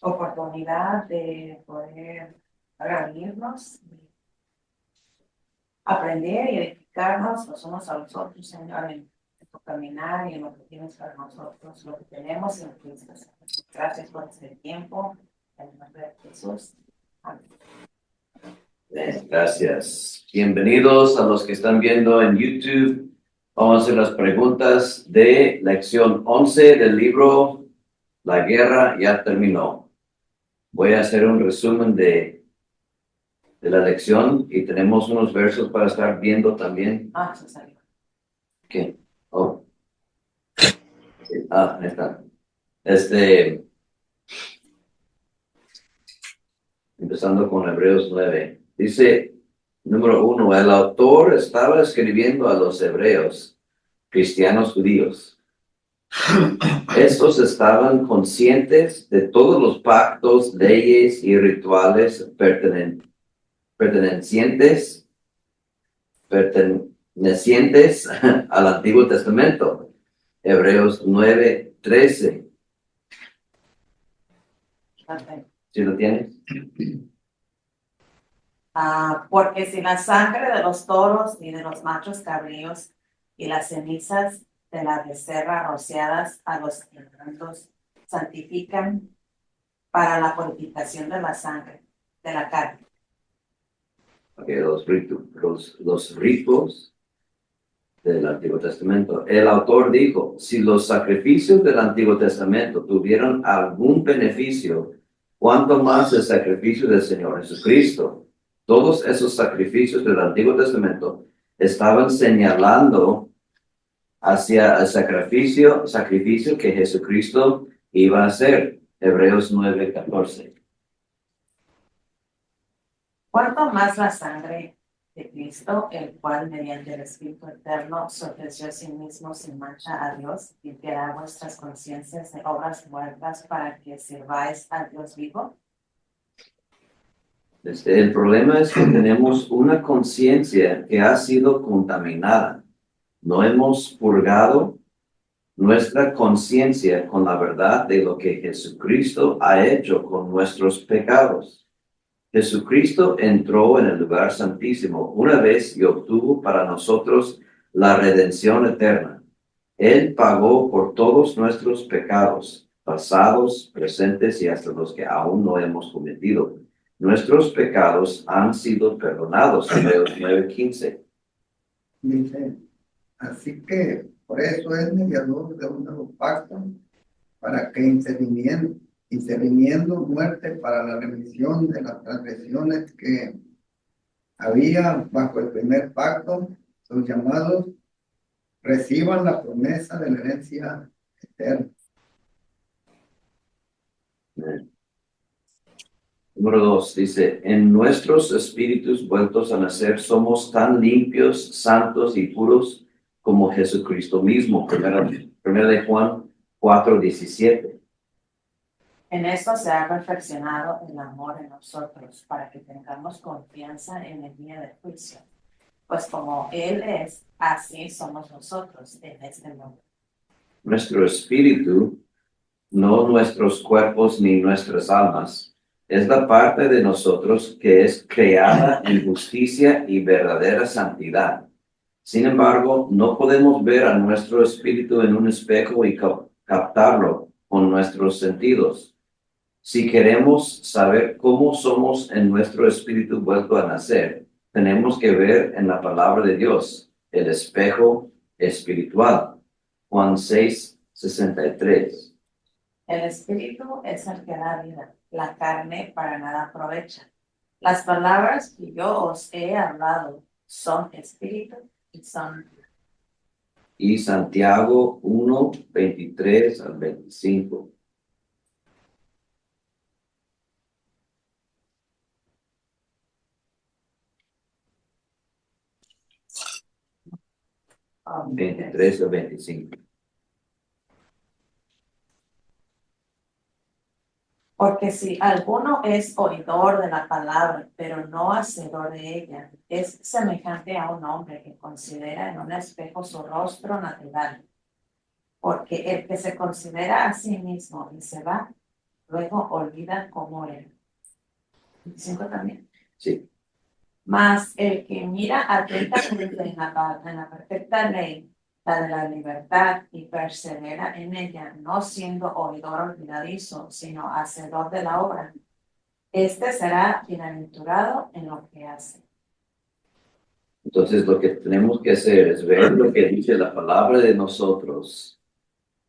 oportunidad de poder reunirnos, aprender y edificarnos los unos a los otros, Señor, en tu caminar y en lo que tienes para nosotros, lo que tenemos en Cristo. Gracias por este tiempo, en el nombre de Jesús. Amén. Gracias. Bienvenidos a los que están viendo en YouTube. Vamos a hacer las preguntas de lección 11 del libro La guerra ya terminó. Voy a hacer un resumen de la lección y tenemos unos versos para estar viendo también. Se salió. ¿Qué? Oh. Ahí está. Empezando con Hebreos 9. Dice, número 1, el autor estaba escribiendo a los hebreos, cristianos judíos. Estos estaban conscientes de todos los pactos, leyes y rituales pertenecientes al Antiguo Testamento. Hebreos 9:13. ¿Sí lo tienes? Porque si la sangre de los toros y de los machos cabríos y las cenizas de la becerra rociadas a los santos santifican para la purificación de la sangre, de la carne. Okay, los ritos del Antiguo Testamento. El autor dijo, si los sacrificios del Antiguo Testamento tuvieron algún beneficio, ¿cuánto más el sacrificio del Señor Jesucristo? Todos esos sacrificios del Antiguo Testamento estaban señalando hacia el sacrificio que Jesucristo iba a hacer. Hebreos 9:14. ¿Cuánto más la sangre de Cristo, el cual mediante el Espíritu Eterno se ofreció a sí mismo sin mancha a Dios, limpiará vuestras conciencias de obras muertas para que sirváis al Dios vivo? El problema es que tenemos una conciencia que ha sido contaminada. No hemos purgado nuestra conciencia con la verdad de lo que Jesucristo ha hecho con nuestros pecados. Jesucristo entró en el lugar santísimo una vez y obtuvo para nosotros la redención eterna. Él pagó por todos nuestros pecados, pasados, presentes y hasta los que aún no hemos cometido. Nuestros pecados han sido perdonados. Hebreos 9:15. Dice, así que por eso es mediador de un nuevo pacto, para que interviniendo muerte para la remisión de las transgresiones que había bajo el primer pacto, los llamados reciban la promesa de la herencia eterna. Número 2 dice, en nuestros espíritus vueltos a nacer somos tan limpios, santos y puros como Jesucristo mismo. Primera de Juan 4:17. En esto se ha perfeccionado el amor en nosotros, para que tengamos confianza en el día del juicio. Pues como Él es, así somos nosotros en este mundo. Nuestro espíritu, no nuestros cuerpos ni nuestras almas, es la parte de nosotros que es creada en justicia y verdadera santidad. Sin embargo, no podemos ver a nuestro espíritu en un espejo y captarlo con nuestros sentidos. Si queremos saber cómo somos en nuestro espíritu vuelto a nacer, tenemos que ver en la palabra de Dios, el espejo espiritual. Juan 6:63. El espíritu es el que da vida, la carne para nada aprovecha. Las palabras que yo os he hablado son espíritu y son vida. Y Santiago 1:23-25. Oh, 23-25. Porque si alguno es oidor de la palabra, pero no hacedor de ella, es semejante a un hombre que considera en un espejo su rostro natural. Porque el que se considera a sí mismo y se va, luego olvida cómo era. 25 también. Sí. Mas el que mira atentamente en la perfecta ley, la de la libertad, y persevera en ella, no siendo oidor olvidadizo, sino hacedor de la obra, este será bienaventurado en lo que hace. Entonces lo que tenemos que hacer es ver lo que dice la palabra de nosotros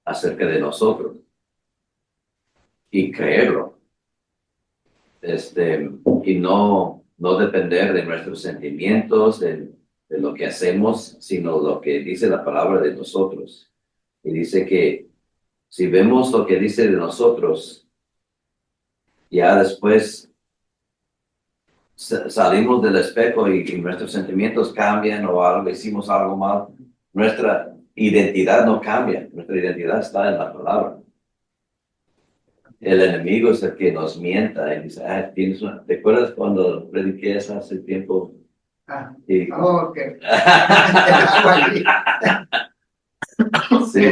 acerca de nosotros y creerlo. Y no depender de nuestros sentimientos, de lo que hacemos, sino lo que dice la palabra de nosotros. Y dice que si vemos lo que dice de nosotros, ya después salimos del espejo y nuestros sentimientos cambian o algo, hicimos algo mal, nuestra identidad no cambia, nuestra identidad está en la palabra. El enemigo es el que nos mienta y dice, ¿te acuerdas cuando prediqué eso hace tiempo? Y, Ok. sí,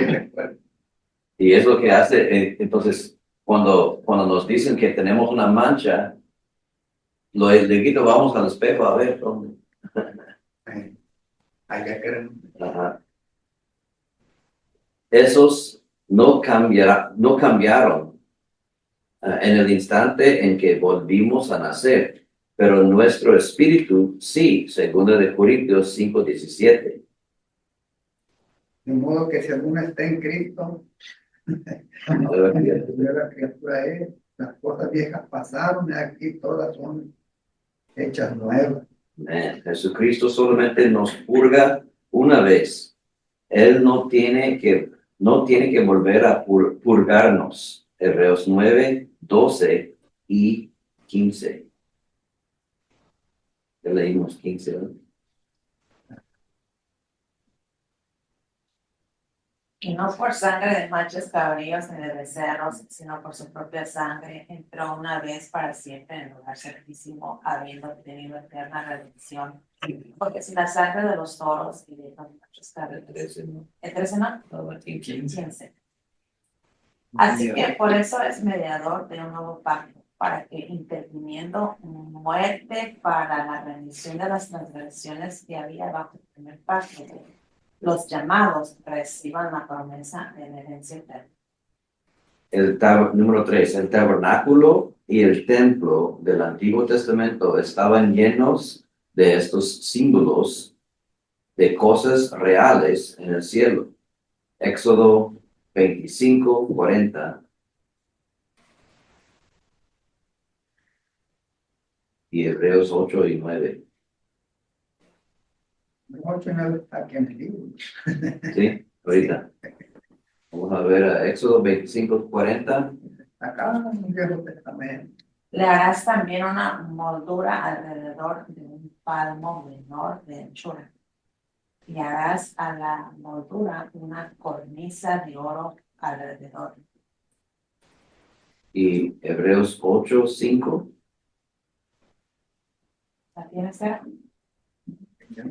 y es lo que hace. Entonces, cuando nos dicen que tenemos una mancha, lo digo, vamos al espejo a ver dónde. Ajá. Esos no cambiaron en el instante en que volvimos a nacer, pero nuestro espíritu sí, según de Corintios 5:17. De modo que si alguno está en Cristo, Nueva nueva criatura es, las cosas viejas pasaron y aquí todas son hechas nuevas. Jesucristo solamente nos purga una vez. Él no tiene que volver a purgarnos. Hebreos 9:12 y 15. Ya leímos 15, ¿no? Y no por sangre de machos cabríos ni de becerros, sino por su propia sangre, entró una vez para siempre en el lugar santísimo, habiendo obtenido eterna redención. Porque si la sangre de los toros y de los machos cabríos, el 13 no, 15. Así que por eso es mediador de un nuevo pacto, para que interviniendo muerte para la remisión de las transgresiones que había bajo el primer pacto, los llamados reciban la promesa de la herencia eterna. Número 3, el tabernáculo y el templo del Antiguo Testamento estaban llenos de estos símbolos de cosas reales en el cielo. Éxodo 25:40 y Hebreos 8:9. 8 y 9 está aquí en el libro. Sí, ahorita. Vamos a ver a Éxodo 25:40. Acá en el Viejo Testamento. Le harás también una moldura alrededor de un palmo menor de anchura. Y harás a la moldura una cornisa de oro alrededor. Y Hebreos 8:5. ¿La tienes, Sara?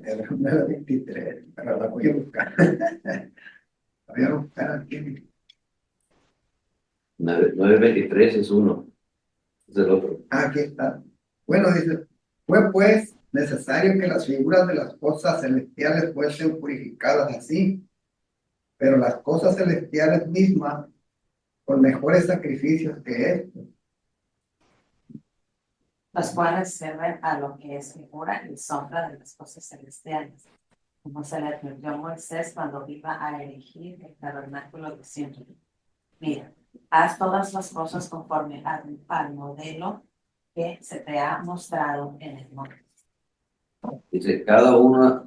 Era 9:23, pero la voy a buscar. La voy a buscar aquí. 9:23 es uno. Es el otro. Aquí está. Bueno, dice, fue pues necesario que las figuras de las cosas celestiales fuesen purificadas así, pero las cosas celestiales mismas con mejores sacrificios que estos. Los cuales sirven a lo que es figura y sombra de las cosas celestiales, como se le advirtió a Moisés cuando iba a erigir el tabernáculo diciendo: mira, haz todas las cosas conforme al modelo que se te ha mostrado en el monte. Dice, cada una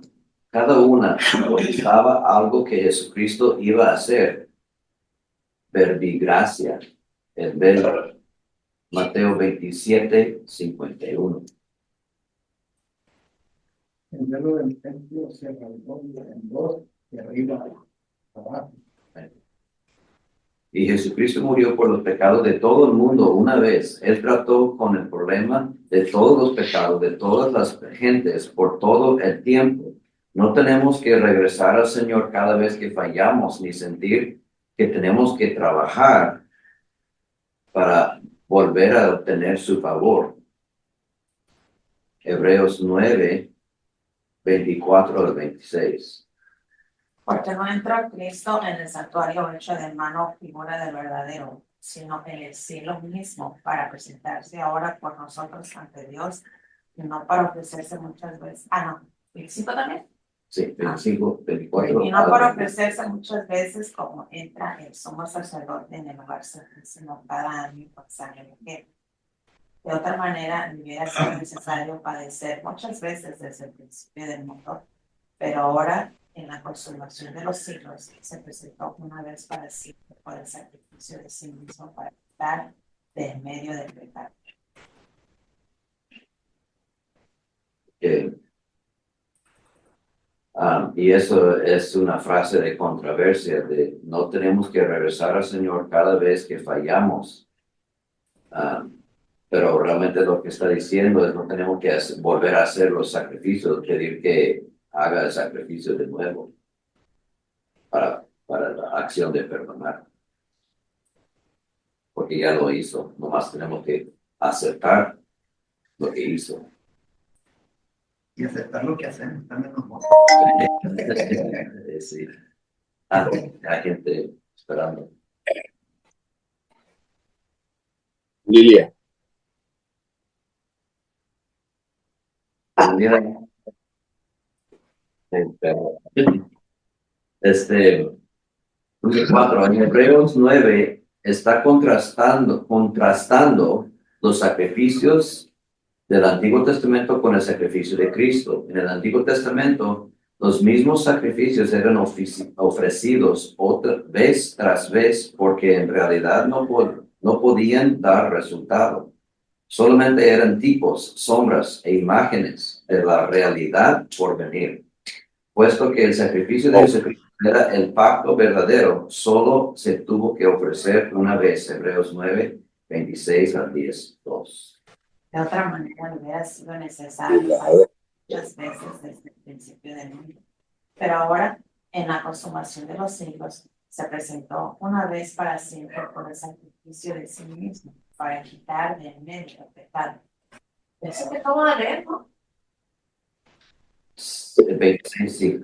simbolizaba algo que Jesucristo iba a hacer. Verbigracia, el verbo. Mateo 27:51. El velo del templo se rasgó en dos, de arriba a abajo. Y Jesucristo murió por los pecados de todo el mundo una vez. Él trató con el problema de todos los pecados, de todas las gentes, por todo el tiempo. No tenemos que regresar al Señor cada vez que fallamos, ni sentir que tenemos que trabajar para volver a obtener su favor. Hebreos 9, 24 al 26. Porque no entró Cristo en el santuario hecho de mano figura del verdadero, sino en el cielo mismo, para presentarse ahora por nosotros ante Dios, y no para ofrecerse muchas veces. No, 25 también. Sí, 25, 24. Y no para ofrecerse muchas veces como entra el sumo sacerdote en el lugar santo, sino cada año con sangre ligera. De otra manera, hubiera sido necesario padecer muchas veces desde el principio del mundo, pero ahora, en la consumación de los siglos, se presentó una vez para siempre por el sacrificio de sí mismo para quitar de en medio del pecado. Y eso es una frase de controversia, de no tenemos que regresar al Señor cada vez que fallamos. Pero realmente lo que está diciendo es no tenemos que volver a hacer los sacrificios, pedir que haga el sacrificio de nuevo para la acción de perdonar. Porque ya lo hizo, nomás tenemos que aceptar lo que hizo. Y aceptar lo que hacemos también nos Sí. Hay gente esperando. Lilia. Mira, número 4, en Hebreos 9 está contrastando los sacrificios del Antiguo Testamento con el sacrificio de Cristo. En el Antiguo Testamento, los mismos sacrificios eran ofrecidos otra vez tras vez porque en realidad no podían dar resultado. Solamente eran tipos, sombras e imágenes de la realidad por venir. Puesto que el sacrificio de Jesucristo era el pacto verdadero, solo se tuvo que ofrecer una vez. Hebreos 9, 26 al 10, 2. De otra manera, hubiera sido necesario muchas veces desde el principio del mundo. Pero ahora, en la consumación de los siglos, se presentó una vez para siempre por el sacrificio de sí mismo, para quitar de en medio el pecado. Eso que acabo de leer, ¿no? 26, sí.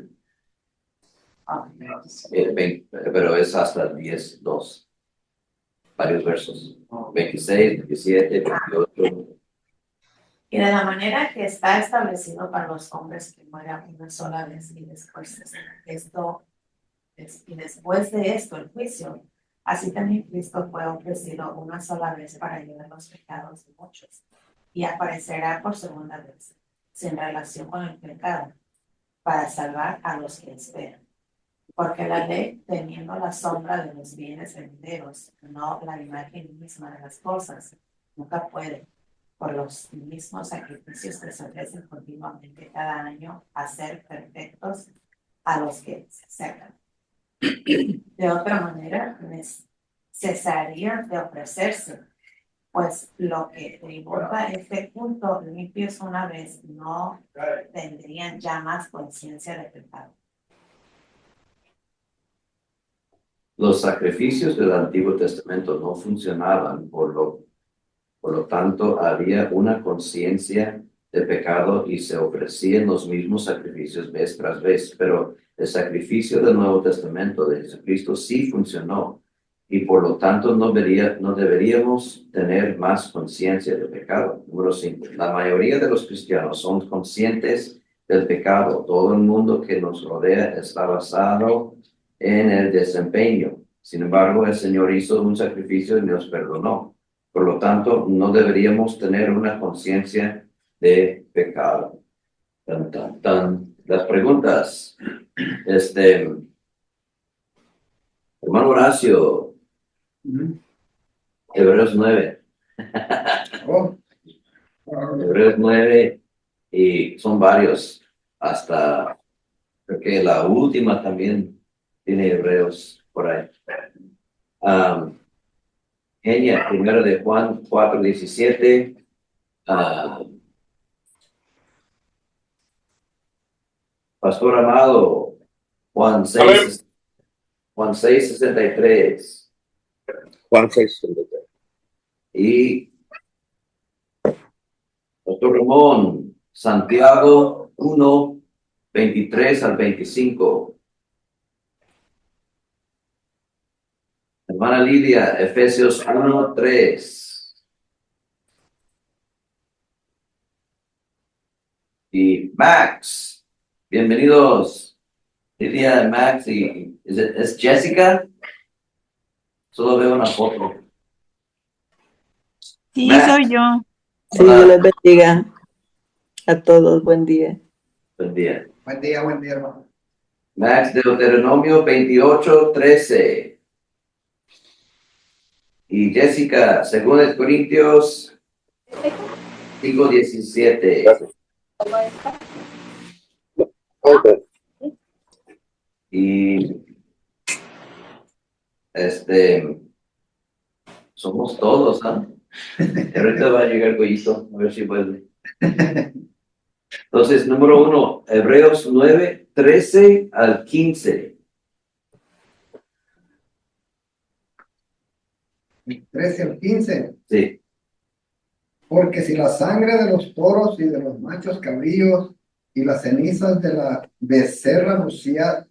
Pero es hasta 10, 2. Varios versos. 26, 27, 28. Y de la manera que está establecido para los hombres que mueran una sola vez y después de esto el juicio, así también Cristo fue ofrecido una sola vez para llevar los pecados de muchos y aparecerá por segunda vez sin relación con el pecado para salvar a los que esperan. Porque la ley, teniendo la sombra de los bienes venideros, no la imagen misma de las cosas, nunca puede, por los mismos sacrificios que se ofrecen continuamente cada año, hacer perfectos a los que se acercan. De otra manera, cesarían de ofrecerse, pues lo que tributa este culto limpios una vez no tendrían ya más conciencia de pecado. Los sacrificios del Antiguo Testamento no funcionaban, por lo tanto había una conciencia de pecado y se ofrecían los mismos sacrificios vez tras vez, pero el sacrificio del Nuevo Testamento de Jesucristo sí funcionó y por lo tanto no deberíamos tener más conciencia de pecado. Número 5. La mayoría de los cristianos son conscientes del pecado. Todo el mundo que nos rodea está basado en el desempeño. Sin embargo, el Señor hizo un sacrificio y nos perdonó. Por lo tanto, no deberíamos tener una conciencia de pecado. Tan, tan, tan. Las preguntas. Hermano Horacio, Hebreos 9. Hebreos 9, y son varios, hasta creo que la última también tiene Hebreos por ahí. Genia, primero de Juan 4:17. Pastor amado, Juan 6:63. Juan 6:63. Y Doctor Ramón, Santiago 1, 23 al 25. Hermana Lidia, Efesios 1, 3. Y Max, bienvenidos. Lidia, Max y ¿es Jessica? Solo veo una foto. Sí, Max. soy yo. Sí, Dios les bendiga a todos. Buen día. Buen día. Buen día, hermano. Max, Deuteronomio 28, 13. Y Jessica, 2 Corintios 5, 17. Gracias. Ok. Y somos todos, ¿ah? Ahorita va a llegar Goyito, a ver si puede. Entonces, número 1, Hebreos 9, 13 al 15. 13 al 15. Sí, Porque si la sangre de los toros y de los machos cabríos y las cenizas de la becerra rociadas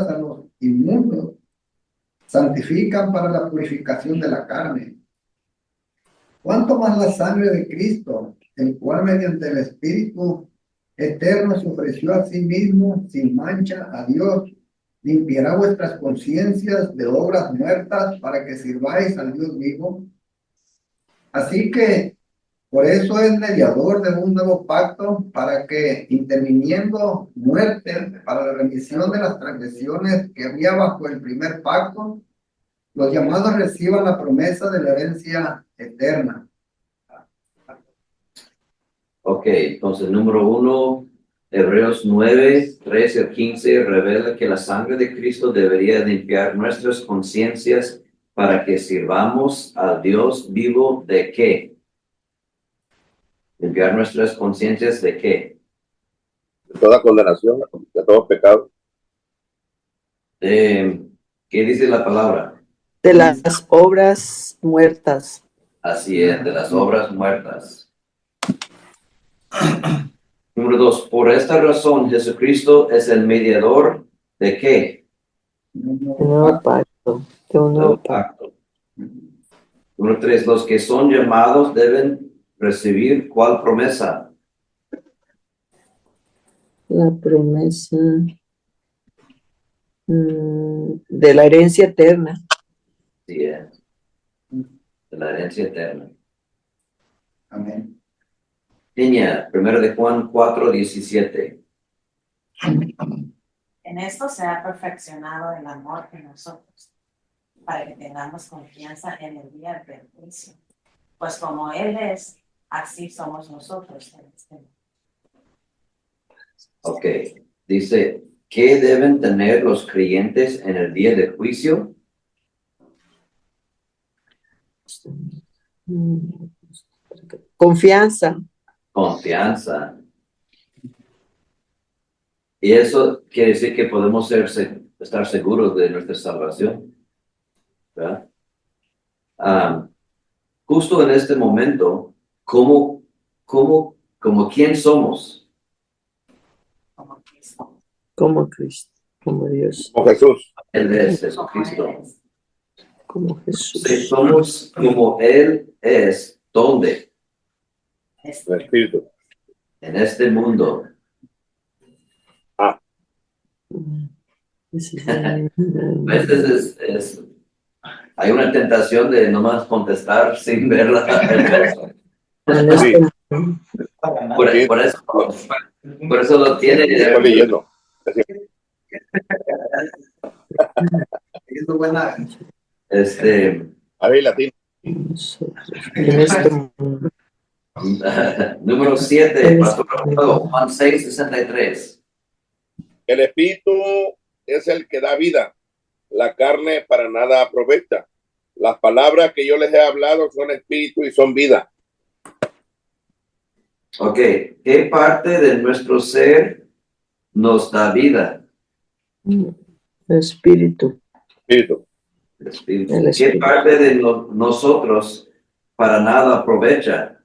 a los inmundos santifican para la purificación de la carne, ¿cuánto más la sangre de Cristo, el cual mediante el Espíritu eterno se ofreció a sí mismo sin mancha a Dios, limpiará vuestras conciencias de obras muertas para que sirváis al Dios vivo? Así que por eso es mediador de un nuevo pacto, para que, interviniendo muerte para la remisión de las transgresiones que había bajo el primer pacto, los llamados reciban la promesa de la herencia eterna. ok. Entonces, número 1, Hebreos 9, 13 al 15 revela que la sangre de Cristo debería limpiar nuestras conciencias para que sirvamos al Dios vivo. ¿De qué? Limpiar nuestras conciencias ¿de qué? De toda condenación, de todo pecado. ¿Qué dice la palabra? De las obras muertas. Así es, de las obras muertas. Número 2, por esta razón Jesucristo es el mediador ¿de qué? De un nuevo pacto. De un nuevo Del pacto. pacto. Número 3, los que son llamados deben recibir ¿cuál promesa? La promesa de la herencia eterna. Sí, de la herencia eterna. Amén. Niña, 1 de Juan 4, 17. En esto se ha perfeccionado el amor en nosotros, para que tengamos confianza en el día del juicio. Pues como Él es, así somos nosotros en este mundo. Ok, dice, ¿qué deben tener los creyentes en el día del juicio? Confianza. Confianza. Y eso quiere decir que podemos estar seguros de nuestra salvación, ¿verdad? Justo en este momento, ¿como quién somos? Como Cristo. Como Cristo. Como Dios. Como Jesús. Él es Como Jesucristo. Él es. Como Jesús. Sí, somos como Él es, ¿dónde? El Espíritu. En este mundo. A veces hay una tentación de nomás contestar sin verla. Sí, Por eso lo tiene. estoy leyendo. Es buena. Ahí latín. Nosotros, en este mundo. Número 7, Pastor Juan 6, 63. El Espíritu es el que da vida. La carne para nada aprovecha. Las palabras que yo les he hablado son espíritu y son vida. Ok, ¿qué parte de nuestro ser nos da vida? Espíritu. Espíritu. Espíritu. El ¿Qué Espíritu. parte de nosotros para nada aprovecha?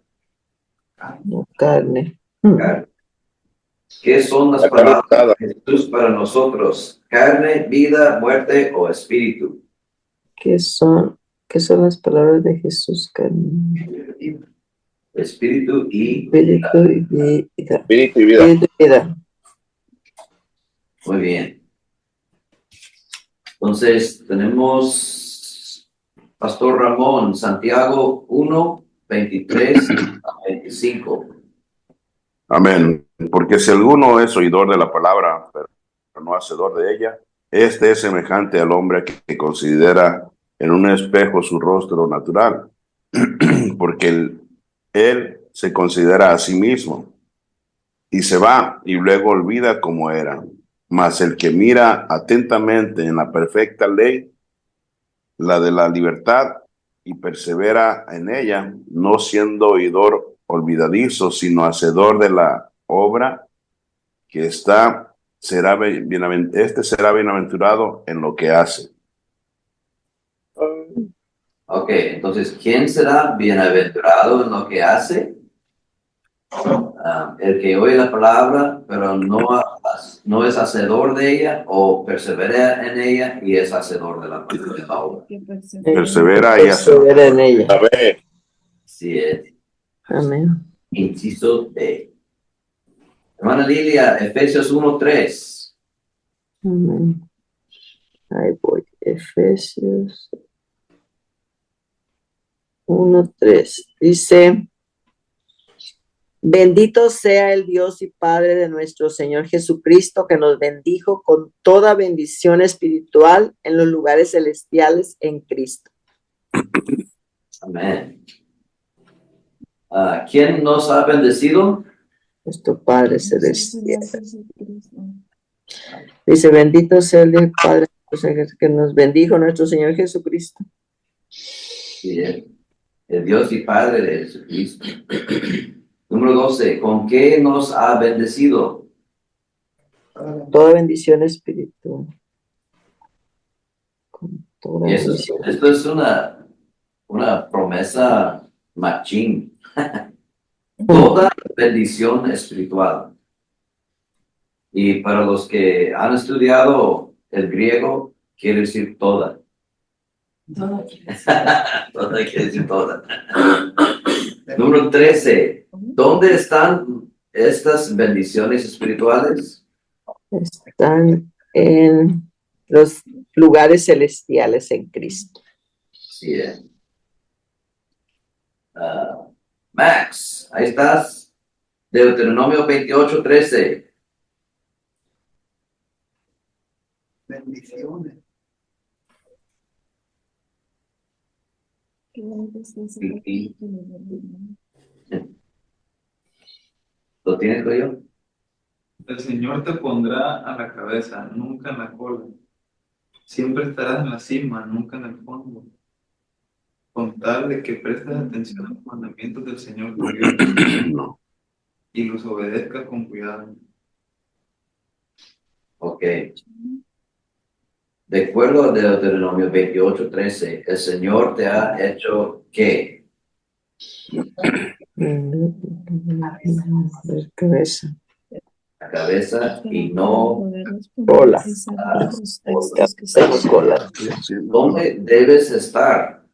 La carne. ¿Qué son las La carne palabras nada. de Jesús para nosotros? ¿Carne, vida, muerte o espíritu? ¿Qué son las palabras de Jesús? Carne, Espíritu y espíritu y vida. Espíritu y vida. Espíritu y vida. Muy bien. Entonces, tenemos Pastor Ramón, Santiago 1, 23 a 25. Amén. Porque si alguno es oidor de la palabra, pero no hacedor de ella, este es semejante al hombre que considera en un espejo su rostro natural, porque él se considera a sí mismo y se va y luego olvida cómo era. Mas el que mira atentamente en la perfecta ley, la de la libertad, y persevera en ella, no siendo oidor olvidadizo, sino hacedor de la obra, que este será bienaventurado en lo que hace. Ok, entonces, ¿quién será bienaventurado en lo que hace? El que oye la palabra, pero no es hacedor de ella, o persevera en ella y es hacedor de la obra. Persevera y hace. Persevera en ella. Amén. Sí es. Amén. Inciso B. Hermana Lilia, Efesios 1:3. Amén. Ahí voy. Efesios 1:3. Dice: bendito sea el Dios y Padre de nuestro Señor Jesucristo, que nos bendijo con toda bendición espiritual en los lugares celestiales en Cristo. Amén. ¿Quién nos ha bendecido? Nuestro Padre celestial. Dice: bendito sea el Dios y Padre que nos bendijo nuestro Señor Jesucristo. Sí, el Dios y Padre de Jesucristo. Número 12. ¿Con qué nos ha bendecido? Toda bendición espiritual. Con toda Y bendición. esto es una promesa machín. Toda bendición espiritual. Y para los que han estudiado el griego, quiere decir toda. Todo quiere Toda quiere decir toda. Número 13. ¿Dónde están estas bendiciones espirituales? Están en los lugares celestiales en Cristo. Sí, Max, ahí estás. Deuteronomio 28:13. Bendiciones. ¿Lo tienes, yo? El Señor te pondrá a la cabeza, nunca en la cola. Siempre estarás en la cima, nunca en el fondo. Con tal de que prestes atención a los mandamientos del Señor tu Dios No. y los obedezcas con cuidado. Ok. De acuerdo a Deuteronomio 28:13, el Señor te ha hecho ¿qué? Cabeza. La cabeza y no Cola. Cola. ¿Dónde debes estar?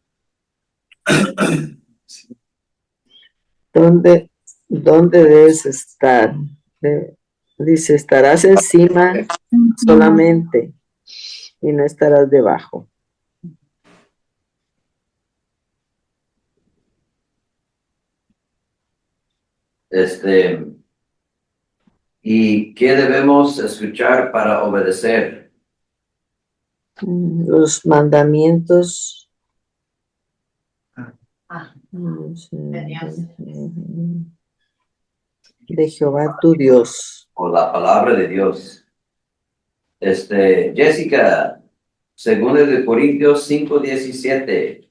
¿Dónde debes estar? Dice: estarás encima solamente y no estarás debajo. ¿Y qué debemos escuchar para obedecer? Los mandamientos de Jehová tu Dios. O la palabra de Dios. Jessica, 2 de Corintios 5:17.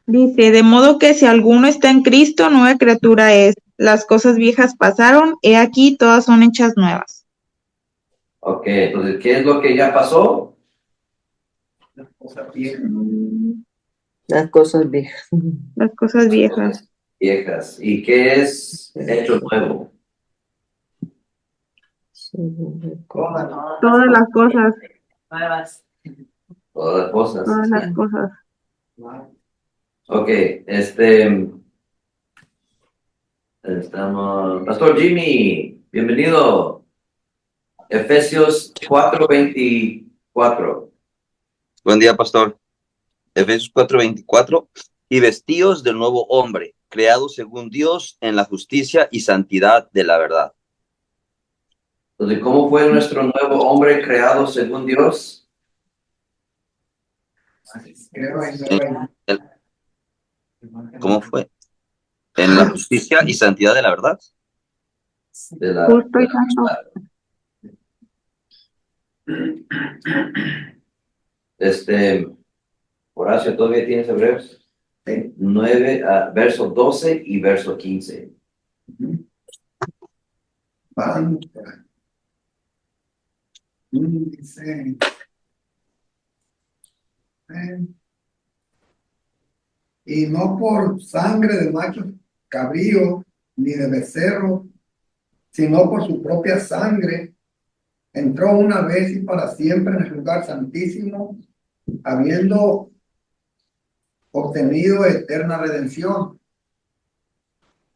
Dice: de modo que si alguno está en Cristo, nueva criatura es. Las cosas viejas pasaron, he aquí todas son hechas nuevas. Ok, entonces, ¿qué es lo que ya pasó? cosas viejas. Las cosas viejas. Las cosas viejas. Cosas viejas. ¿Y qué es hecho nuevo? Todas las cosas. Nuevas. Todas las cosas. Todas las cosas. Ok, estamos. Pastor Jimmy, bienvenido. Efesios 4:24. Buen día, pastor. Efesios 4:24. Y vestíos del nuevo hombre, creado según Dios en la justicia y santidad de la verdad. Entonces, ¿cómo fue nuestro nuevo hombre creado según Dios? ¿Cómo fue? En la justicia y santidad de la verdad. De la, Justo de y santo. Horacio, ¿todavía tienes Hebreos? 9, verso 12 y verso 15. Van por ahí. Dice, y no por sangre de macho cabrío ni de becerro, sino por su propia sangre, entró una vez y para siempre en el lugar santísimo, habiendo obtenido eterna redención.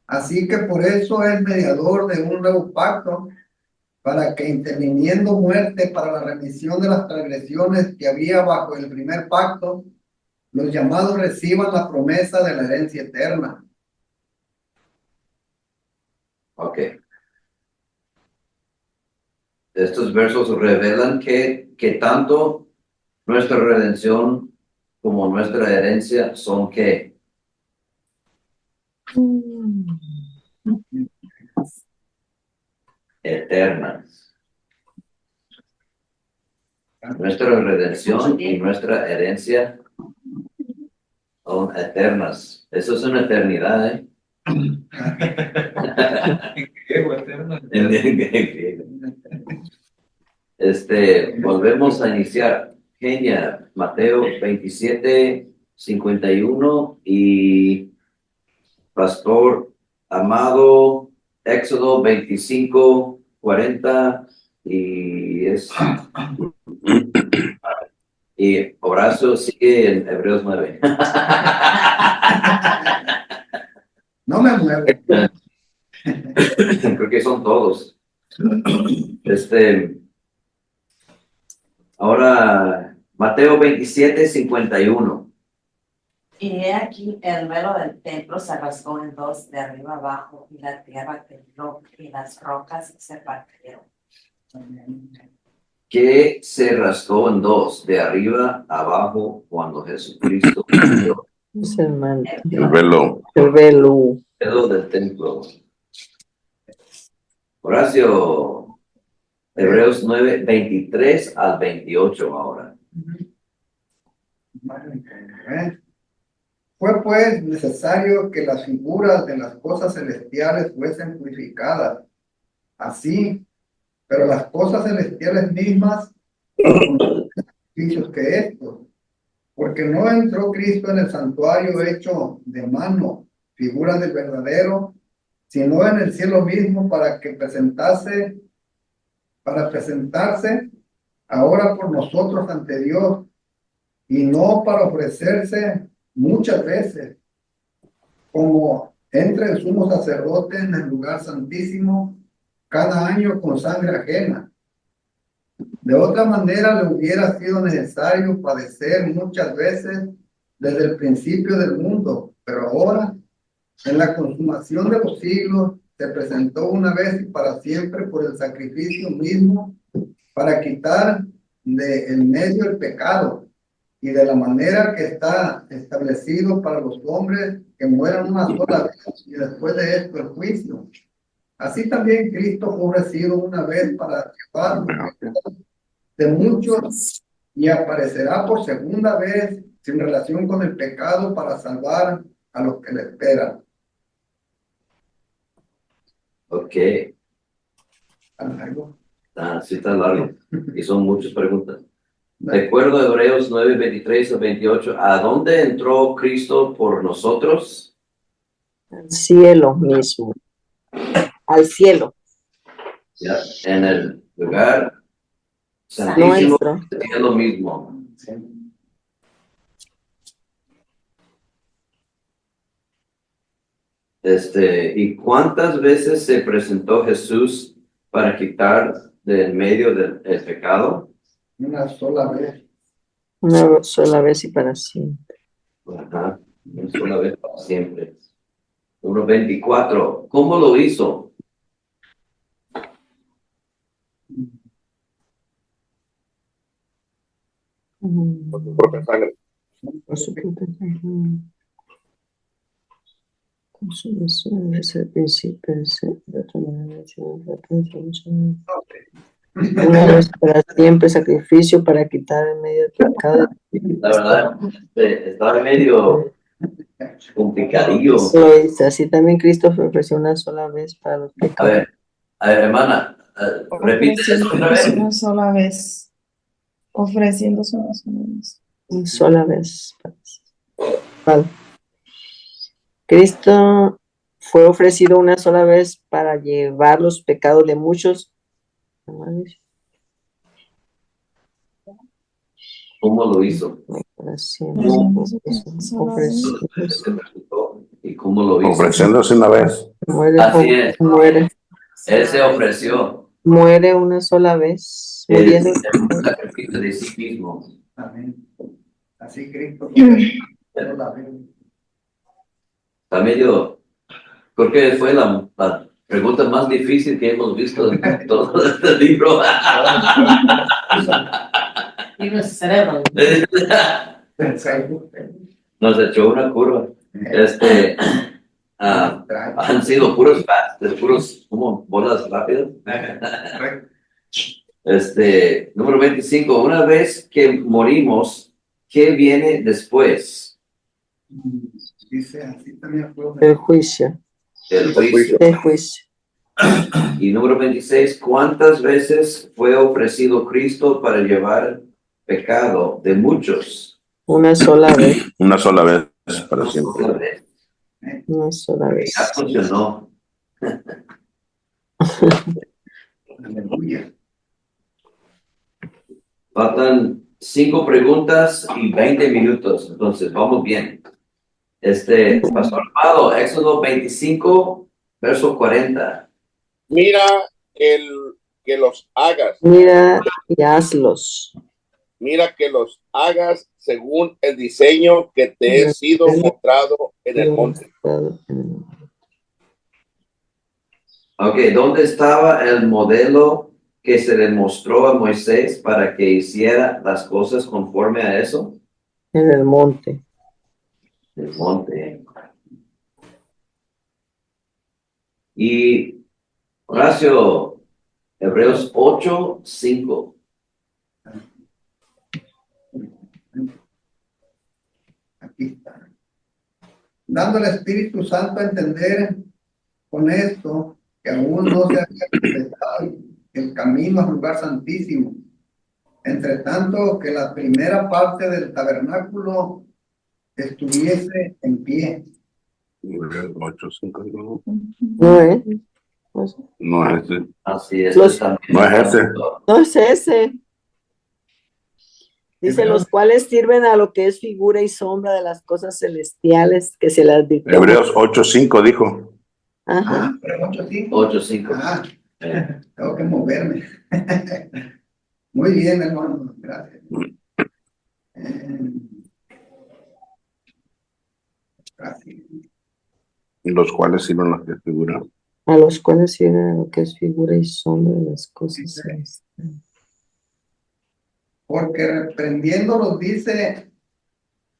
Así que por eso es mediador de un nuevo pacto, para que interviniendo muerte para la remisión de las transgresiones que había bajo el primer pacto, los llamados reciban la promesa de la herencia eterna. Ok. Estos versos revelan que tanto nuestra redención como nuestra herencia son ¿qué? Eternas. Nuestra redención y nuestra herencia son eternas. Eso es una eternidad, ¿eh? En griego. Volvemos a iniciar. Kenia, Mateo 27:51 y Pastor Amado, Éxodo 25:40 y y Horacio sigue en Hebreos 9. No me muevo. Creo que son todos. Ahora, Mateo 27:51. Y he aquí el velo del templo se rasgó en dos de arriba abajo, y la tierra tembló, y las rocas se partieron. Que se rasgó en dos, de arriba abajo, cuando Jesucristo murió. Es el manto. El velo. El velo. El velo del templo. Horacio, Hebreos 9:23 al 28 ahora. Fue pues necesario que las figuras de las cosas celestiales fuesen purificadas. Así, pero las cosas celestiales mismas con más sacrificios que estos, porque no entró Cristo en el santuario hecho de mano, figura del verdadero, sino en el cielo mismo para presentarse ahora por nosotros ante Dios, y no para ofrecerse muchas veces, como entre el sumo sacerdote en el lugar santísimo, cada año con sangre ajena. De otra manera le hubiera sido necesario padecer muchas veces desde el principio del mundo, pero ahora, en la consumación de los siglos, se presentó una vez y para siempre por el sacrificio mismo, para quitar de en medio el pecado, y de la manera que está establecido para los hombres que mueran una sola vez y después de esto el juicio. Así también Cristo fue ofrecido una vez para llevar de muchos y aparecerá por segunda vez sin relación con el pecado para salvar a los que le esperan. Ok. ¿Algo? Sí está largo. Y son muchas preguntas. De acuerdo a Hebreos 9, 23 a 28, ¿a dónde entró Cristo por nosotros? Al cielo mismo. Al cielo. Ya, en el lugar santísimo, Nuestro. es lo mismo. ¿Y cuántas veces se presentó Jesús para quitar del medio del pecado? Una sola vez. Una sola vez y para siempre. Ajá, una sola vez para siempre. Número 24, ¿cómo lo hizo? Por su propia sangre. Por su propia sangre. Consumación es el principio de otra manera. Una vez para siempre, sacrificio para quitar el medio del pecado. La verdad, estaba medio complicadillo. Lo dice, así también Cristo fue ofreció una sola vez para los A pecados. ver, hermana, repite eso otra vez. Una sola vez. Ofreciéndose una sola vez. Una sola vez. Vale. Cristo fue ofrecido una sola vez para llevar los pecados de muchos. ¿Cómo lo hizo? Para siempre. ¿Y cómo lo hizo? Ofreciéndose una vez. Muere, Así es. muere. Él se ofreció. Muere una sola vez. Muriendo. Un sacrificio de sí mismo. Amén. Así Cristo fue la vez. Está medio, creo que fue la pregunta más difícil que hemos visto en todo este libro. Y nuestro cerebro. Nos echó una curva. Han sido puros puros como bolas rápidas. Número 25. Una vez que morimos, ¿qué viene después? Dice así también fue. El juicio. El juicio. El juicio. Y número 26. ¿Cuántas veces fue ofrecido Cristo para llevar pecado de muchos? Una sola vez. Una sola vez para siempre. Una vez. Una sola vez. Ya funcionó. Aleluya. Faltan 5 preguntas y 20 minutos, entonces vamos bien. Pastor Amado, Éxodo 25, verso 40. Mira que los hagas. Mira y hazlos. Mira que los hagas según el diseño que te he sido mostrado en el monte. Ok, ¿dónde estaba el modelo que se le mostró a Moisés para que hiciera las cosas conforme a eso? En el monte. El monte. Y Horacio, Hebreos 8, 5. Aquí está. Dando al Espíritu Santo a entender con esto que aún no se había completado el camino al lugar santísimo. Entre tanto, que la primera parte del tabernáculo estuviese en pie. 8, 5, no. No es. No es ese. Así es. Los- No es ese. No es ese. Dice, los cuales sirven a lo que es figura y sombra de las cosas celestiales que se las dictó. Hebreos 8:5 dijo. Ajá. Pero 8.5. 8, 5. Tengo que moverme. Muy bien, hermano. Gracias. Gracias. Los cuales sirven las que figuran. A los cuales sirven a lo que es figura y sombra de las cosas celestiales. Porque reprendiéndolos dice,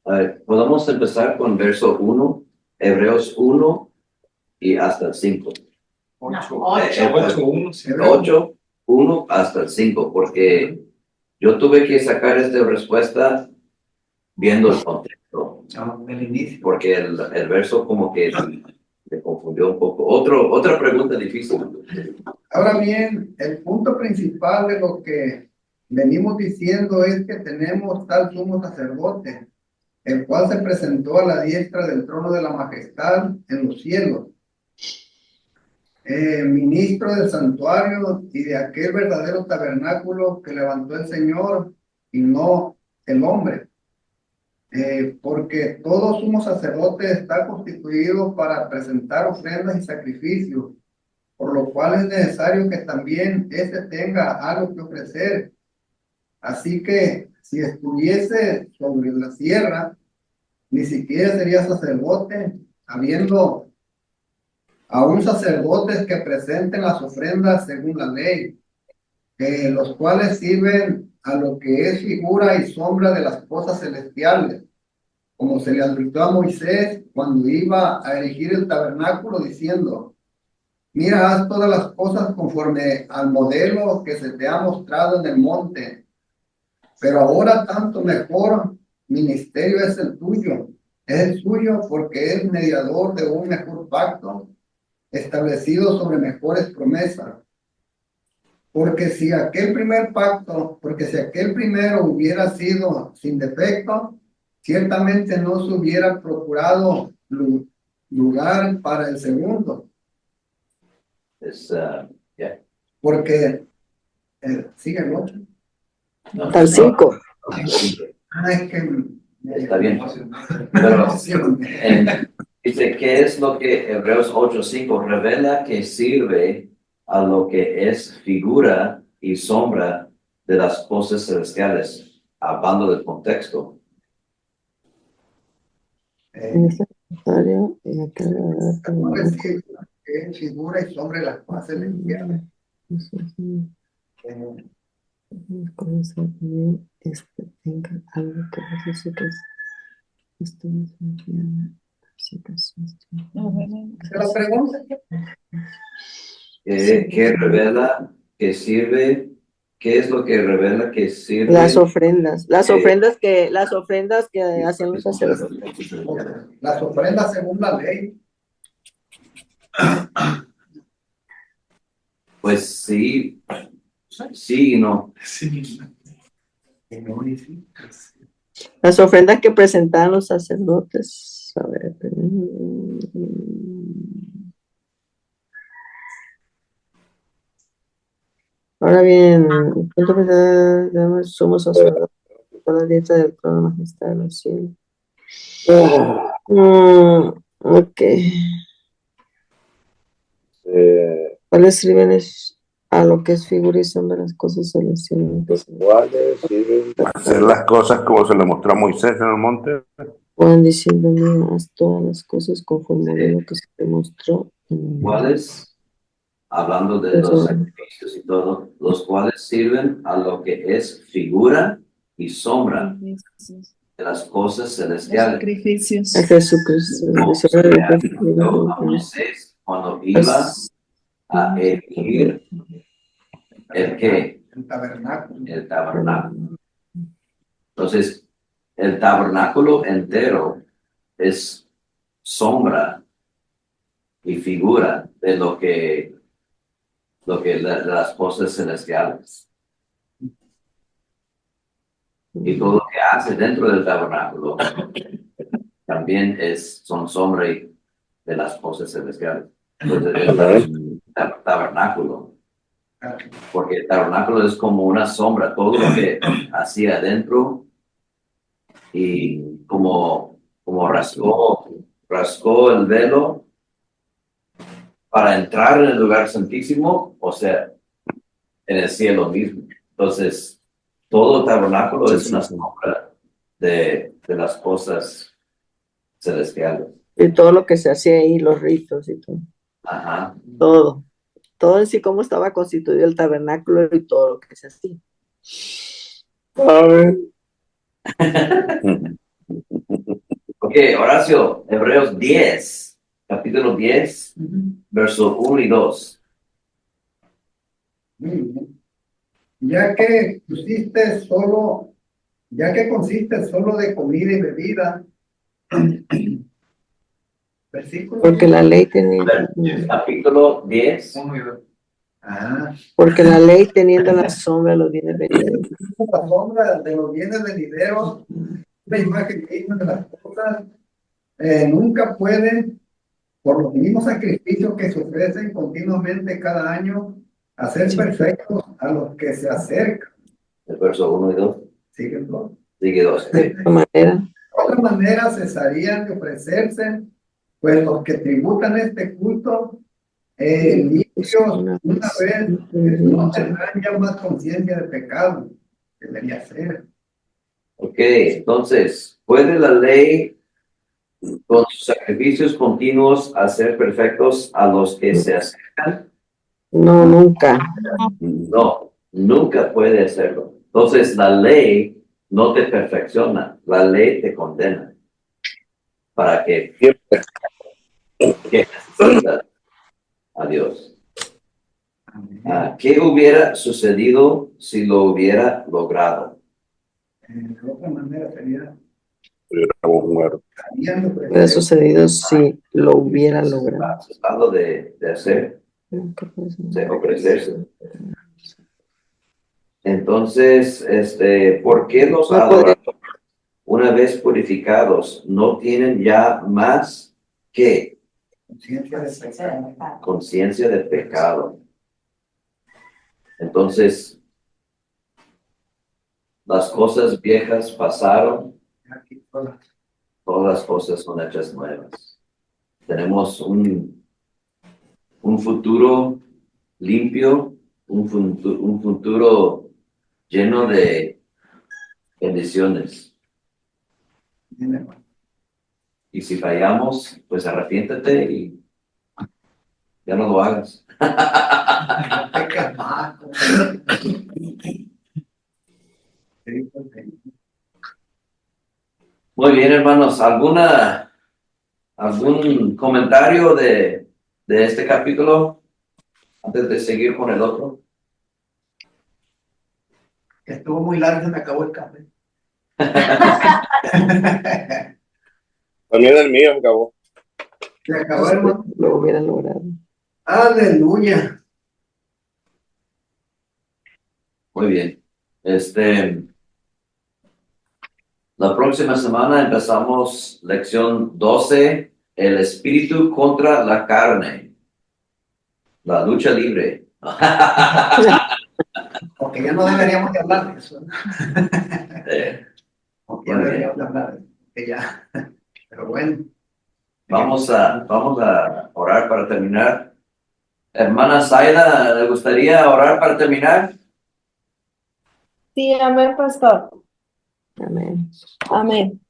A ver, podemos empezar con verso 1, Hebreos 1 y hasta el 5. 8, 1 hasta el 5, porque yo tuve que sacar esta respuesta viendo el contexto, el inicio. porque el verso como que me confundió un poco. Otra pregunta difícil. Ahora bien, el punto principal de lo que venimos diciendo es que tenemos tal sumo sacerdote, el cual se presentó a la diestra del trono de la majestad en los cielos, ministro del santuario y de aquel verdadero tabernáculo que levantó el Señor y no el hombre. Porque todo sumo sacerdote está constituido para presentar ofrendas y sacrificios, por lo cual es necesario que también éste tenga algo que ofrecer. Así que si estuviese sobre la tierra, ni siquiera sería sacerdote, habiendo aún sacerdotes que presenten las ofrendas según la ley, los cuales sirven a lo que es figura y sombra de las cosas celestiales, como se le advirtió a Moisés cuando iba a erigir el tabernáculo, diciendo: mira, haz todas las cosas conforme al modelo que se te ha mostrado en el monte. Pero ahora tanto mejor ministerio es el tuyo, es el suyo, porque es mediador de un mejor pacto, establecido sobre mejores promesas. Porque si aquel primero hubiera sido sin defecto, ciertamente no se hubiera procurado lugar para el segundo. Porque, sigue el otro. No, Al 5. Es que está bien. Pero dice, ¿qué es lo que Hebreos 8:5 revela que sirve a lo que es figura y sombra de las cosas celestiales? Hablando del contexto. es figura y sombra de las cosas celestiales. ¿La pregunta? ¿Qué revela que sirve? ¿Qué es lo que revela que sirve? Las ofrendas que hacen los sacerdotes. Las ofrendas según la ley. Pues sí y no. Las ofrendas que presentaban los sacerdotes. A ver, ahora bien, somos sacerdotes por la dieta del trono de majestad de los cielos. Ok. ¿Cuáles sirven a lo que es figura y sombra de las cosas celestiales? ¿Cuáles sirven hacer las cosas como se le mostró a Moisés en el monte? Juan diciendo: haz todas las cosas conforme a lo que se te mostró. ¿Cuáles? Hablando de los sacrificios y todo, los cuales sirven a lo que es figura y sombra de las cosas celestiales. Sacrificios. A Jesucristo. A Moisés cuando iba a erigir el ¿qué? El tabernáculo. El tabernáculo. Entonces, el tabernáculo entero es sombra y figura de lo que las cosas celestiales. Y todo lo que hace dentro del tabernáculo también son sombra de las cosas celestiales. Entonces, el tabernáculo, porque el tabernáculo es como una sombra, todo lo que hacía adentro y como rascó el velo para entrar en el lugar santísimo, o sea, en el cielo mismo. Entonces, todo el tabernáculo es una sombra de las cosas celestiales. Y todo lo que se hacía ahí, los ritos y todo. Ajá. Todo en sí, cómo estaba constituido el tabernáculo y todo lo que se hacía. A ver. Ok, Horacio, Hebreos 10, capítulo 10, verso 1 y 2. Muy bien. Ya que consiste solo de comida y bebida. Versículo. Porque la ley tenía. Capítulo 10, Ah, Porque la ley teniendo la sombra de los bienes venideros. la sombra de los bienes venideros, la imagen misma de las cosas, nunca pueden, por los mismos sacrificios que se ofrecen continuamente cada año, hacer perfectos a los que se acercan. El verso 1 y 2. Sigue todo. Sigue 2. De otra manera, De otra manera cesarían de ofrecerse, pues los que tributan este culto, limpios una vez, no tendrán ya más conciencia de pecado. Debería ser. Ok, entonces, ¿puede la ley con sus sacrificios continuos hacer perfectos a los que se acercan? no, nunca. No, nunca puede hacerlo. Entonces, la ley no te perfecciona, la ley te condena. ¿Para qué? Siempre. Que necesitas a Dios. ¿Qué hubiera sucedido si lo hubiera logrado? De otra manera sería, Hubiéramos muerto. estarían de Hubiera ofrecer. sucedido si lo hubiera logrado. Tratando de hacer, de ofrecerse. Entonces, ¿por qué los adoradores, una vez purificados, no tienen ya más que Conciencia de pecado. conciencia de pecado? Entonces, las cosas viejas pasaron, Aquí todas. todas las cosas son hechas nuevas. Tenemos un futuro limpio, un futuro lleno de bendiciones. Bien, hermano. Y si fallamos, pues arrepiéntete y ya no lo hagas. Pecas más. Sí, pues, sí. Muy bien, hermanos. ¿Algún comentario de este capítulo antes de seguir con el otro? Estuvo muy largo, se me acabó el café. También el mío acabó. Se acabó, hermano. Lo hubiera logrado. Aleluya. Muy bien. La próxima semana empezamos lección 12, el espíritu contra la carne. La lucha libre. Porque ya no deberíamos de hablar de eso. Eh, Porque ya deberíamos de hablar de eso. Que ya. Pero bueno. Vamos a orar para terminar. Hermana Zaida, ¿le gustaría orar para terminar? Sí, amén, pastor. Amén. Amén.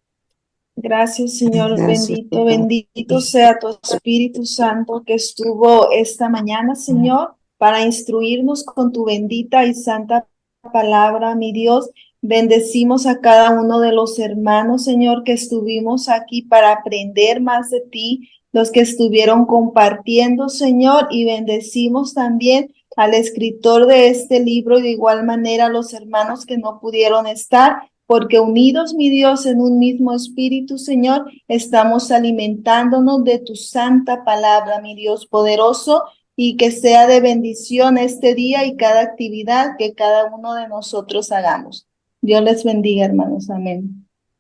Gracias, Señor. Gracias, Bendito, Señor. bendito sea tu Espíritu Santo que estuvo esta mañana, Señor, para instruirnos con tu bendita y santa palabra, mi Dios. Bendecimos a cada uno de los hermanos, Señor, que estuvimos aquí para aprender más de ti, los que estuvieron compartiendo, Señor, y bendecimos también al escritor de este libro y de igual manera a los hermanos que no pudieron estar, porque unidos, mi Dios, en un mismo espíritu, Señor, estamos alimentándonos de tu santa palabra, mi Dios poderoso, y que sea de bendición este día y cada actividad que cada uno de nosotros hagamos. Dios les bendiga, hermanos. Amén.